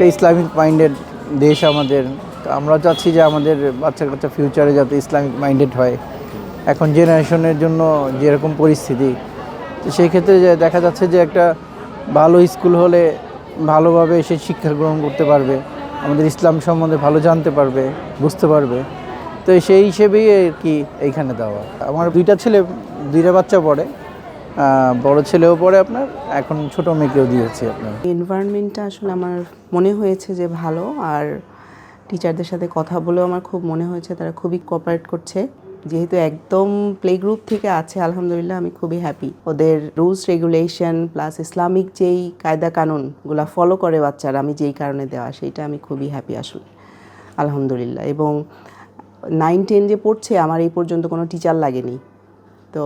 একটা Islamic minded দেশ আমাদের। তো আমরা চাচ্ছি যে আমাদের বাচ্চা কাচ্চা ফিউচারে যাতে ইসলামিক মাইন্ডেড হয়। এখন জেনারেশনের জন্য যেরকম পরিস্থিতি, তো সেই ক্ষেত্রে যে দেখা যাচ্ছে যে একটা ভালো স্কুল হলে ভালোভাবে সে শিক্ষা গ্রহণ করতে পারবে, আমাদের ইসলাম সম্বন্ধে ভালো জানতে পারবে, বুঝতে পারবে। তো সেই হিসেবেই আর কি এইখানে দেওয়া। আমার দুইটা বাচ্চা পড়ে, বড় ছেলেও পড়ে আপনার, এখন ছোট মেয়েকেও দিয়েছি আপনার। এনভায়রনমেন্টটা আসলে আমার মনে হয়েছে যে ভালো, আর টিচারদের সাথে কথা বলেও আমার খুব মনে হয়েছে তারা খুবই কোঅপারেট করছে। যেহেতু একদম প্লে গ্রুপ থেকে আছে, আলহামদুলিল্লাহ আমি খুবই হ্যাপি। ওদের রুলস রেগুলেশন প্লাস ইসলামিক যেই কায়দা কানুনগুলো ফলো করে বাচ্চারা, আমি যেই কারণে দেওয়া সেইটা আমি খুবই হ্যাপি আসলে, আলহামদুলিল্লাহ। এবং 9-10 যে পড়ছে আমার এই পর্যন্ত কোনো টিচার লাগেনি, তো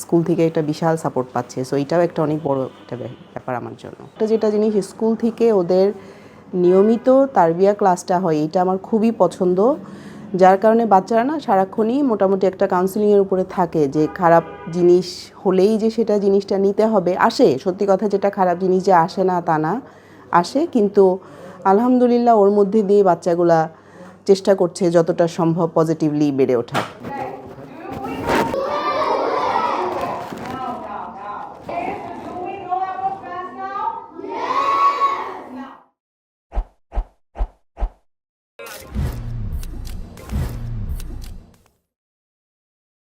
স্কুল থেকে একটা বিশাল সাপোর্ট পাচ্ছে। সো এটাও একটা অনেক বড় একটা ব্যাপার আমার জন্য। যেটা জিনিস স্কুল থেকে ওদের নিয়মিত তারবিয়া ক্লাসটা হয়, এটা আমার খুবই পছন্দ। যার কারণে বাচ্চারা না সারাক্ষণই মোটামুটি একটা কাউন্সিলিংয়ের উপরে থাকে, যে খারাপ জিনিস হলেই যে সেটা জিনিসটা নিতে হবে। আসে, সত্যি কথা যেটা খারাপ জিনিস যে আসে না তা না, আসে, কিন্তু আলহামদুলিল্লাহ ওর মধ্যে দিয়ে বাচ্চাগুলা চেষ্টা করছে যতটা সম্ভব পজিটিভলি বেড়ে ওঠার।